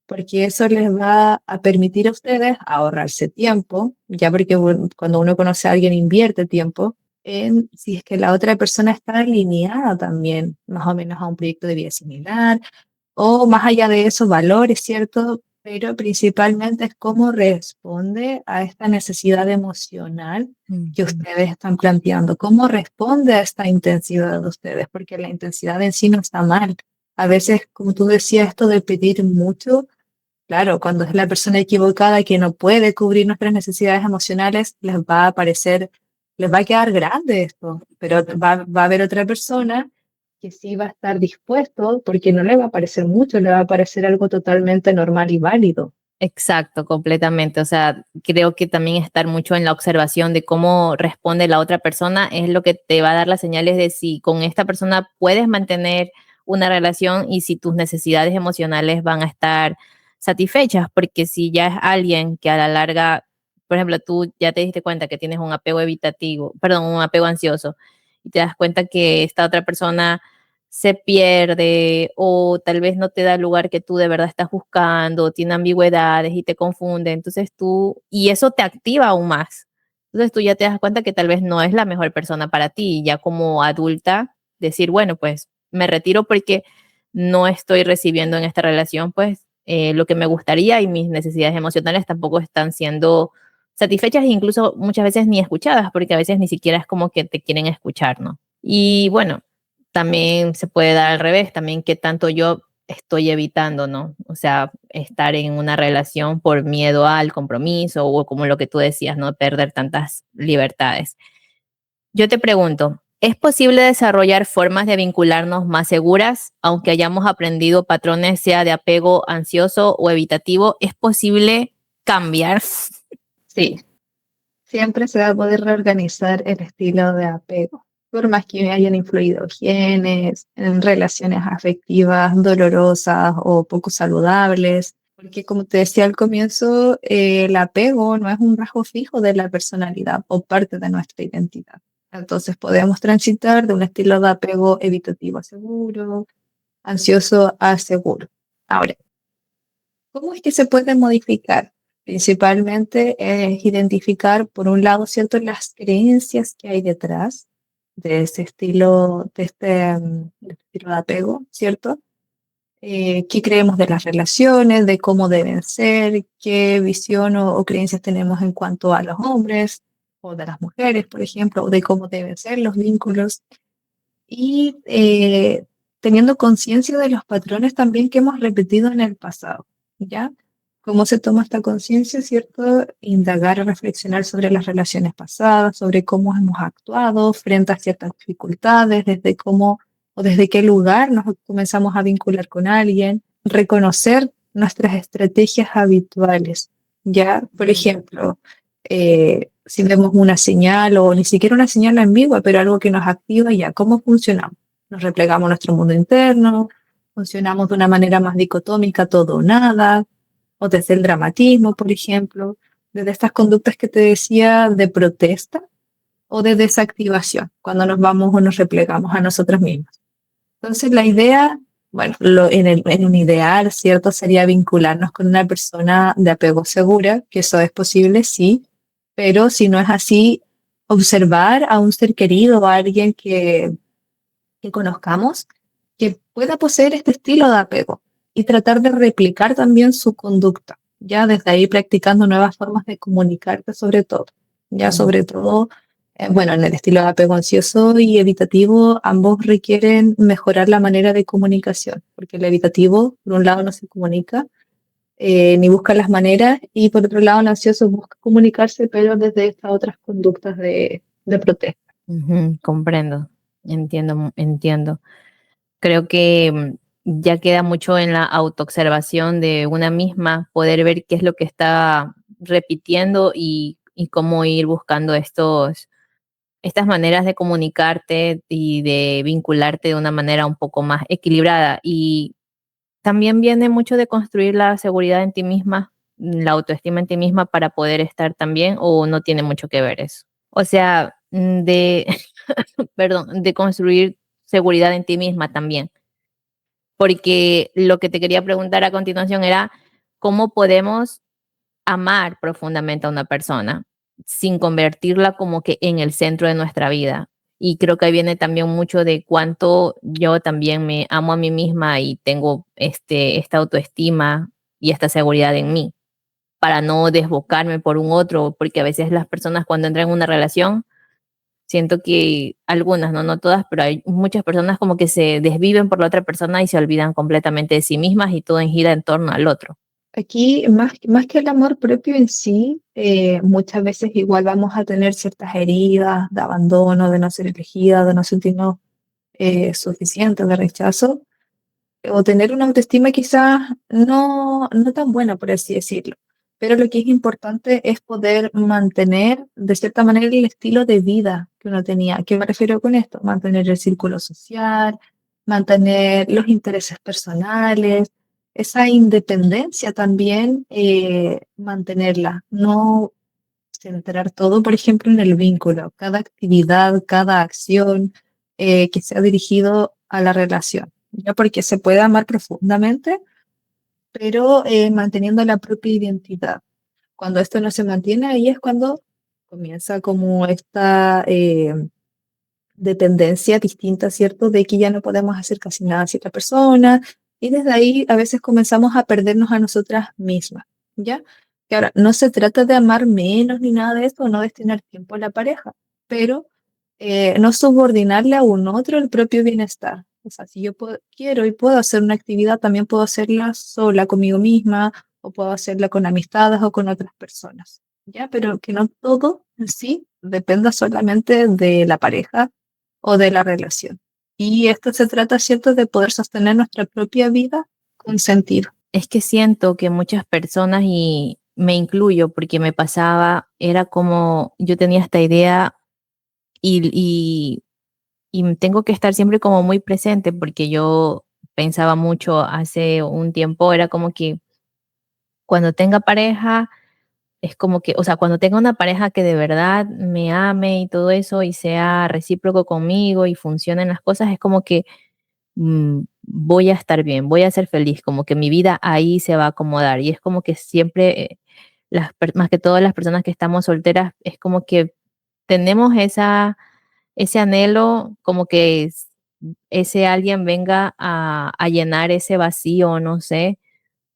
porque eso les va a permitir a ustedes ahorrarse tiempo, ya porque cuando uno conoce a alguien invierte tiempo en si es que la otra persona está alineada también, más o menos a un proyecto de vida similar, o más allá de eso, valores, ¿cierto? Pero principalmente es cómo responde a esta necesidad emocional que Ujú. ustedes están planteando, cómo responde a esta intensidad de ustedes, porque la intensidad en sí no está mal. A veces, como tú decías, esto de pedir mucho, claro, cuando es la persona equivocada que no puede cubrir nuestras necesidades emocionales, les va a parecer, les va a quedar grande esto, pero va a haber otra persona que sí va a estar dispuesto, porque no le va a parecer mucho, le va a parecer algo totalmente normal y válido. Exacto, completamente. O sea, creo que también estar mucho en la observación de cómo responde la otra persona es lo que te va a dar las señales de si con esta persona puedes mantener una relación y si tus necesidades emocionales van a estar satisfechas, porque si ya es alguien que a la larga, por ejemplo, tú ya te diste cuenta que tienes un apego evitativo, perdón, un apego ansioso, y te das cuenta que esta otra persona se pierde o tal vez no te da el lugar que tú de verdad estás buscando, tiene ambigüedades y te confunde, entonces tú, y eso te activa aún más. Entonces tú ya te das cuenta que tal vez no es la mejor persona para ti, y ya como adulta decir, bueno, pues me retiro porque no estoy recibiendo en esta relación pues lo que me gustaría y mis necesidades emocionales tampoco están siendo satisfechas e incluso muchas veces ni escuchadas, porque a veces ni siquiera es como que te quieren escuchar, ¿no? Y bueno, también se puede dar al revés, también que tanto yo estoy evitando, ¿no? O sea, estar en una relación por miedo al compromiso o como lo que tú decías, ¿no? Perder tantas libertades. Yo te pregunto, ¿es posible desarrollar formas de vincularnos más seguras, aunque hayamos aprendido patrones, sea de apego ansioso o evitativo? ¿Es posible cambiar? Sí, siempre se va a poder reorganizar el estilo de apego, por más que hayan influido genes, en relaciones afectivas dolorosas o poco saludables, porque como te decía al comienzo, el apego no es un rasgo fijo de la personalidad o parte de nuestra identidad. Entonces podemos transitar de un estilo de apego evitativo a seguro, ansioso a seguro. Ahora, ¿cómo es que se puede modificar? Principalmente es identificar, por un lado, ¿cierto?, las creencias que hay detrás de ese estilo, de este estilo de apego, ¿cierto? ¿Qué creemos de las relaciones, de cómo deben ser, qué visión o creencias tenemos en cuanto a los hombres o de las mujeres, por ejemplo, o de cómo deben ser los vínculos? Y teniendo conciencia de los patrones también que hemos repetido en el pasado, ¿ya? ¿Cómo se toma esta conciencia, cierto? Indagar y reflexionar sobre las relaciones pasadas, sobre cómo hemos actuado frente a ciertas dificultades, desde cómo o desde qué lugar nos comenzamos a vincular con alguien, reconocer nuestras estrategias habituales, ¿ya? Por ejemplo, si vemos una señal o ni siquiera una señal ambigua, pero algo que nos activa, ya, ¿cómo funcionamos? Nos replegamos nuestro mundo interno, funcionamos de una manera más dicotómica, todo o nada, o desde el dramatismo, por ejemplo, desde estas conductas que te decía de protesta o de desactivación, cuando nos vamos o nos replegamos a nosotros mismos. Entonces, la idea, bueno, en un ideal, ¿cierto? Sería vincularnos con una persona de apego segura, que eso es posible, sí, pero si no es así, observar a un ser querido o a alguien que conozcamos que pueda poseer este estilo de apego y tratar de replicar también su conducta, ya desde ahí practicando nuevas formas de comunicarte sobre todo, ya sobre todo, bueno, en el estilo de apego ansioso y evitativo, ambos requieren mejorar la manera de comunicación, porque el evitativo, por un lado, no se comunica, ni busca las maneras, y por otro lado, el ansioso busca comunicarse, pero desde estas otras conductas de protesta. Ujú, comprendo, entiendo, entiendo. Creo que ya queda mucho en la autoobservación de una misma, poder ver qué es lo que está repitiendo y cómo ir buscando estas maneras de comunicarte y de vincularte de una manera un poco más equilibrada. Y también viene mucho de construir la seguridad en ti misma, la autoestima en ti misma para poder estar también, o no tiene mucho que ver eso. O sea, perdón, de construir seguridad en ti misma también. Porque lo que te quería preguntar a continuación era, ¿cómo podemos amar profundamente a una persona sin convertirla como que en el centro de nuestra vida? Y creo que ahí viene también mucho de cuánto yo también me amo a mí misma y tengo esta autoestima y esta seguridad en mí para no desbocarme por un otro, porque a veces las personas cuando entran en una relación, siento que algunas, no todas, pero hay muchas personas como que se desviven por la otra persona y se olvidan completamente de sí mismas y todo gira en torno al otro. Aquí, más que el amor propio en sí, muchas veces igual vamos a tener ciertas heridas de abandono, de no ser elegida, de no sentirnos suficientes, de rechazo, o tener una autoestima quizás no tan buena, por así decirlo. Pero lo que es importante es poder mantener, de cierta manera, el estilo de vida que uno tenía. ¿A qué me refiero con esto? Mantener el círculo social, mantener los intereses personales, esa independencia también, mantenerla. No centrar todo, por ejemplo, en el vínculo, cada actividad, cada acción que sea dirigido a la relación, ya porque se puede amar profundamente, pero manteniendo la propia identidad. Cuando esto no se mantiene, ahí es cuando comienza como esta dependencia distinta, ¿cierto? De que ya no podemos hacer casi nada a cierta persona y desde ahí a veces comenzamos a perdernos a nosotras mismas, ¿ya? Que ahora, no se trata de amar menos ni nada de esto, no destinar tiempo a la pareja, pero no subordinarle a un otro el propio bienestar. O sea, si yo quiero y puedo hacer una actividad, también puedo hacerla sola conmigo misma o puedo hacerla con amistades o con otras personas, ¿ya? Pero que no todo en sí dependa solamente de la pareja o de la relación. Y esto se trata, ¿cierto?, de poder sostener nuestra propia vida con sentido. Es que siento que muchas personas, y me incluyo porque me pasaba, era como yo tenía esta idea y, y tengo que estar siempre como muy presente porque yo pensaba mucho hace un tiempo, era como que cuando tenga pareja, es como que, o sea, cuando tenga una pareja que de verdad me ame y todo eso y sea recíproco conmigo y funcionen las cosas, es como que voy a estar bien, voy a ser feliz, como que mi vida ahí se va a acomodar. Y es como que siempre, más que todas las personas que estamos solteras, es como que tenemos ese anhelo, como que ese alguien venga a llenar ese vacío, no sé,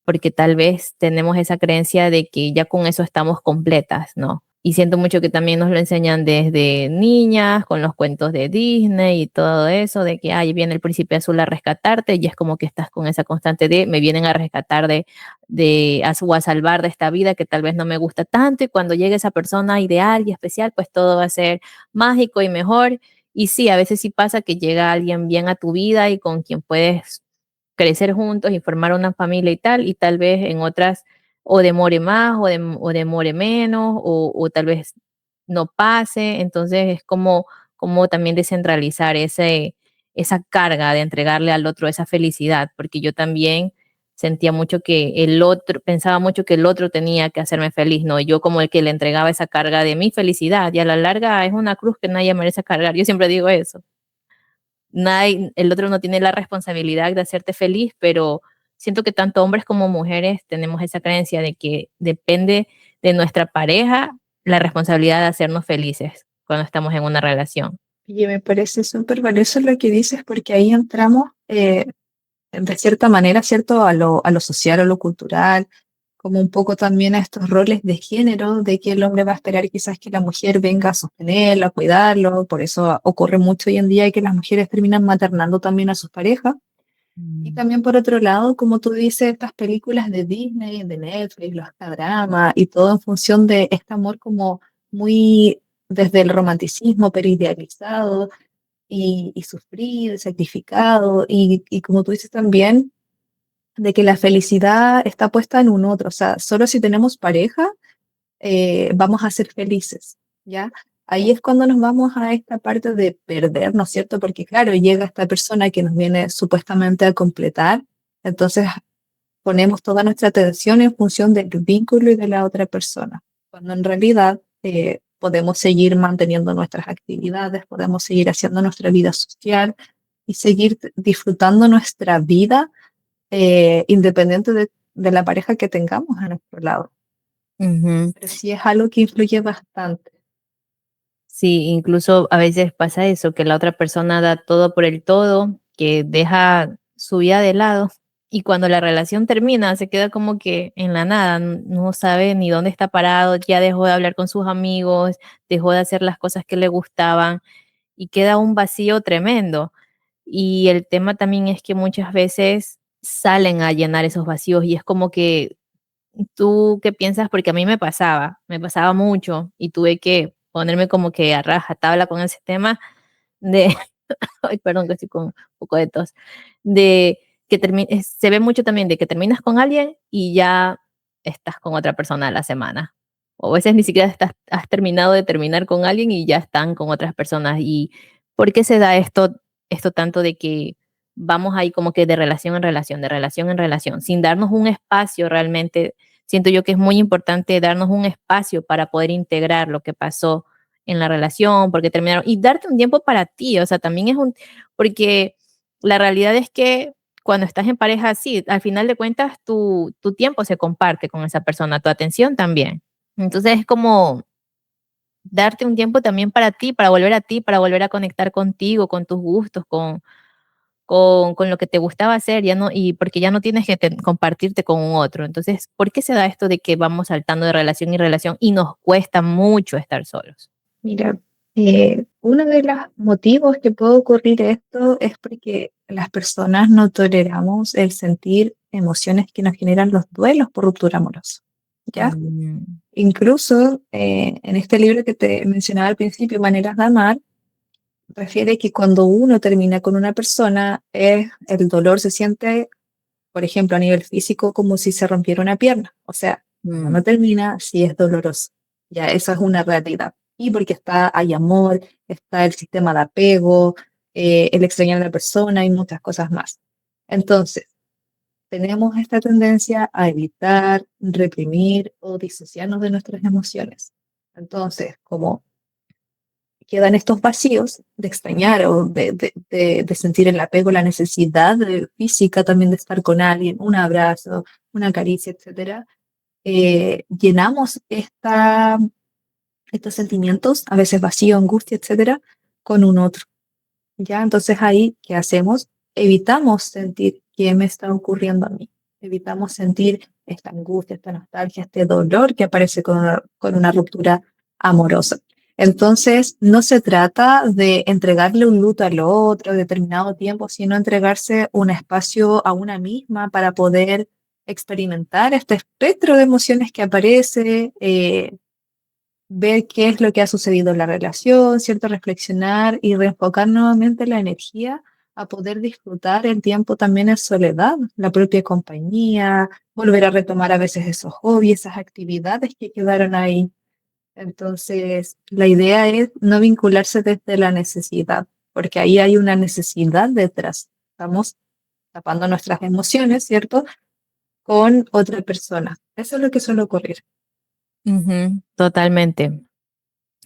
porque tal vez tenemos esa creencia de que ya con eso estamos completas, ¿no? Y siento mucho que también nos lo enseñan desde niñas, con los cuentos de Disney y todo eso, de que ahí viene el príncipe azul a rescatarte, y es como que estás con esa constante de me vienen a rescatar o a salvar de esta vida que tal vez no me gusta tanto, y cuando llegue esa persona ideal y especial, pues todo va a ser mágico y mejor. Y sí, a veces sí pasa que llega alguien bien a tu vida y con quien puedes crecer juntos y formar una familia y tal vez en otras o demore más o demore menos o tal vez no pase. Entonces es como también descentralizar esa carga de entregarle al otro esa felicidad, porque yo también sentía mucho que el otro, pensaba mucho que el otro tenía que hacerme feliz, ¿no? Yo como el que le entregaba esa carga de mi felicidad, y a la larga es una cruz que nadie merece cargar. Yo siempre digo eso. Nadie, el otro no tiene la responsabilidad de hacerte feliz, pero siento que tanto hombres como mujeres tenemos esa creencia de que depende de nuestra pareja la responsabilidad de hacernos felices cuando estamos en una relación. Y me parece súper valioso lo que dices porque ahí entramos de cierta manera, ¿cierto?, a lo social, a lo cultural, como un poco también a estos roles de género, de que el hombre va a esperar quizás que la mujer venga a sostenerlo, a cuidarlo, por eso ocurre mucho hoy en día que las mujeres terminan maternando también a sus parejas. Y Mm. también por otro lado, como tú dices, estas películas de Disney, de Netflix, los K-drama y todo en función de este amor como muy desde el romanticismo, pero idealizado y sufrido, y sacrificado y como tú dices también, de que la felicidad está puesta en un otro, o sea, solo si tenemos pareja vamos a ser felices, ¿ya? Ahí es cuando nos vamos a esta parte de perder, ¿no es cierto? Porque claro, llega esta persona que nos viene supuestamente a completar Entonces ponemos toda nuestra atención en función del vínculo y de la otra persona, cuando en realidad podemos seguir manteniendo nuestras actividades, podemos seguir haciendo nuestra vida social y seguir disfrutando nuestra vida independiente de la pareja que tengamos a nuestro lado. Ujú. Pero sí es algo que influye bastante. Sí, incluso a veces pasa eso, que la otra persona da todo por el todo, que deja su vida de lado y cuando la relación termina se queda como que en la nada, no sabe ni dónde está parado, ya dejó de hablar con sus amigos, dejó de hacer las cosas que le gustaban y queda un vacío tremendo. Y el tema también es que muchas veces salen a llenar esos vacíos y es como que ¿tú qué piensas? Porque a mí me pasaba mucho y tuve que ponerme como que a rajatabla con ese tema de, ay, perdón que estoy con un poco de tos, de que se ve mucho también de que terminas con alguien y ya estás con otra persona a la semana. O a veces ni siquiera has terminado de terminar con alguien y ya están con otras personas. ¿Y por qué se da esto tanto de que vamos ahí como que de relación en relación, de relación en relación, sin darnos un espacio realmente? Siento yo que es muy importante darnos un espacio para poder integrar lo que pasó en la relación, porque terminaron, y darte un tiempo para ti, o sea, también porque la realidad es que cuando estás en pareja, sí, al final de cuentas tu tiempo se comparte con esa persona, tu atención también. Entonces es como darte un tiempo también para ti, para volver a conectar contigo, con tus gustos, con lo que te gustaba hacer, ya no, y porque ya no tienes que compartirte con un otro. Entonces, ¿por qué se da esto de que vamos saltando de relación en relación y nos cuesta mucho estar solos? Mira, uno de los motivos que puede ocurrir esto es porque las personas no toleramos el sentir emociones que nos generan los duelos por ruptura amorosa, ¿ya? Mm, Incluso en este libro que te mencionaba al principio, Maneras de Amar, refiere que cuando uno termina con una persona, el dolor se siente, por ejemplo, a nivel físico, como si se rompiera una pierna. O sea, cuando mm, uno termina, sí es doloroso. Ya, eso es una realidad. Y porque hay amor, está el sistema de apego, el extrañar a la persona y muchas cosas más. Entonces, tenemos esta tendencia a evitar, reprimir o disociarnos de nuestras emociones. Entonces, como quedan estos vacíos de extrañar o de sentir el apego, la necesidad física también de estar con alguien, un abrazo, una caricia, etcétera, llenamos estos sentimientos, a veces vacío, angustia, etcétera, con un otro. ¿Ya? Entonces ahí, ¿qué hacemos? Evitamos sentir qué me está ocurriendo a mí. Evitamos sentir esta angustia, esta nostalgia, este dolor que aparece con una ruptura amorosa. Entonces, no se trata de entregarle un luto al otro determinado tiempo, sino entregarse un espacio a una misma para poder experimentar este espectro de emociones que aparece, ver qué es lo que ha sucedido en la relación, ¿cierto? Reflexionar y reenfocar nuevamente la energía a poder disfrutar el tiempo también en soledad, la propia compañía, volver a retomar a veces esos hobbies, esas actividades que quedaron ahí. Entonces, la idea es no vincularse desde la necesidad, porque ahí hay una necesidad detrás. Estamos tapando nuestras emociones, ¿cierto? Con otra persona. Eso es lo que suele ocurrir. ujú, totalmente.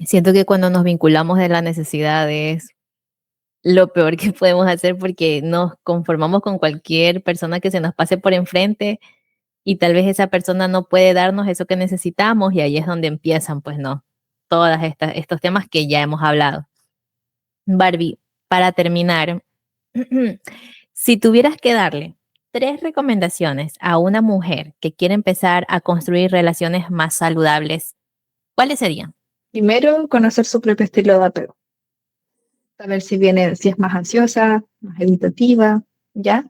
Siento que cuando nos vinculamos de la necesidad es lo peor que podemos hacer porque nos conformamos con cualquier persona que se nos pase por enfrente y tal vez esa persona no puede darnos eso que necesitamos y ahí es donde empiezan, pues no, todas estos temas que ya hemos hablado. Barbie, para terminar, si tuvieras que darle 3 recomendaciones a una mujer que quiere empezar a construir relaciones más saludables, ¿cuáles serían? Primero, conocer su propio estilo de apego, saber si es más ansiosa, más evitativa, ¿ya?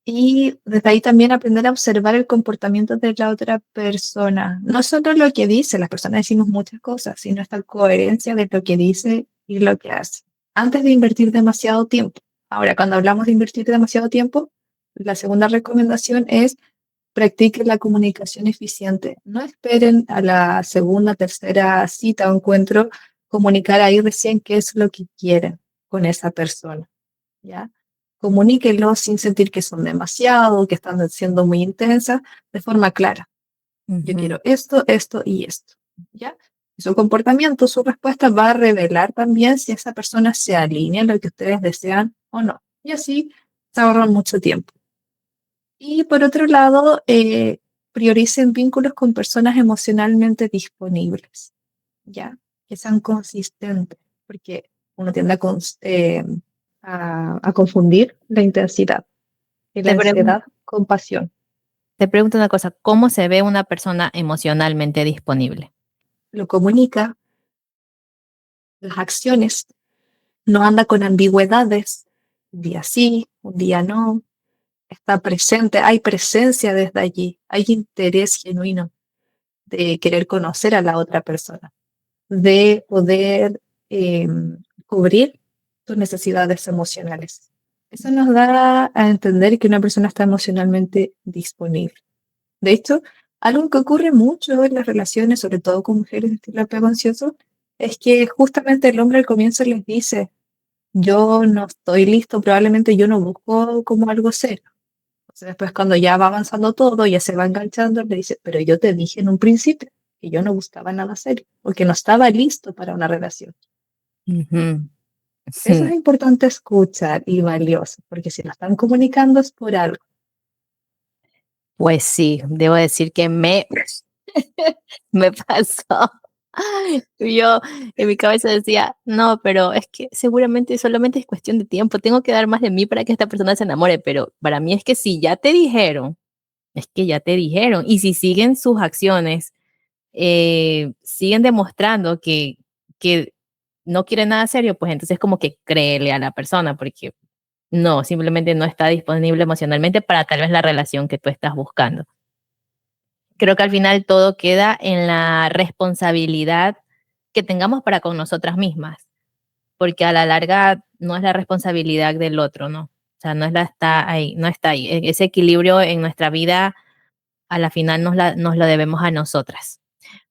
Y desde ahí también aprender a observar el comportamiento de la otra persona. No solo lo que dice, las personas decimos muchas cosas, sino esta coherencia de lo que dice y lo que hace. Antes de invertir demasiado tiempo. Ahora, cuando hablamos de invertir demasiado tiempo, la segunda recomendación es practiquen la comunicación eficiente. No esperen a la segunda, tercera cita o encuentro comunicar ahí recién qué es lo que quieren con esa persona, ¿ya? comuníquelo sin sentir que son demasiado, que están siendo muy intensas, de forma clara. Yo quiero esto, esto y esto, ¿ya? Su comportamiento, su respuesta va a revelar también si esa persona se alinea a lo que ustedes desean o no. Y así se ahorran mucho tiempo. Y por otro lado, prioricen vínculos con personas emocionalmente disponibles, ¿ya? Que sean consistentes, porque uno tiende a confundir la intensidad y la Te, pregun- ansiedad con pasión. Te pregunto una cosa, ¿cómo se ve una persona emocionalmente disponible? Lo comunica, las acciones, no anda con ambigüedades, un día sí, un día no, está presente, hay presencia desde allí, hay interés genuino de querer conocer a la otra persona, de poder eh, cubrir tus necesidades emocionales. Eso nos da a entender que una persona está emocionalmente disponible. De hecho, algo que ocurre mucho en las relaciones, sobre todo con mujeres de estilo apego ansioso, es que justamente el hombre al comienzo les dice, yo no estoy listo, probablemente yo no busco como algo serio. Entonces después cuando ya va avanzando todo, ya se va enganchando, le dice, pero yo te dije en un principio que yo no buscaba nada serio, porque no estaba listo para una relación. Ujú. Eso es importante escuchar y valioso, porque si lo están comunicando es por algo. Pues sí, debo decir que me pasó. Yo en mi cabeza decía, no, pero es que seguramente solamente es cuestión de tiempo, tengo que dar más de mí para que esta persona se enamore, pero para mí es que si ya te dijeron, es que ya te dijeron, y si siguen sus acciones, siguen demostrando que no quieren nada serio, pues entonces como que créele a la persona, porque no, simplemente no está disponible emocionalmente para tal vez la relación que tú estás buscando. Creo que al final todo queda en la responsabilidad que tengamos para con nosotras mismas, porque a la larga no es la responsabilidad del otro, ¿no? O sea, no es la está ahí, no está ahí. Ese equilibrio en nuestra vida a la final nos lo debemos a nosotras.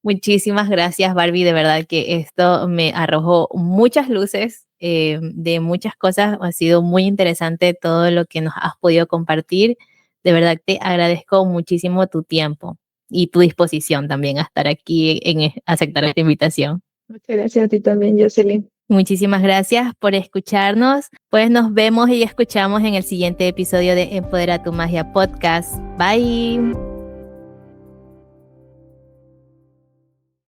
Muchísimas gracias, Barbie. De verdad que esto me arrojó muchas luces de muchas cosas. Ha sido muy interesante todo lo que nos has podido compartir. De verdad te agradezco muchísimo tu tiempo y tu disposición también a estar aquí en aceptar esta invitación. Muchas gracias a ti también, Jocelyn. Muchísimas gracias por escucharnos. Pues nos vemos y escuchamos en el siguiente episodio de Empodera tu Magia Podcast. Bye.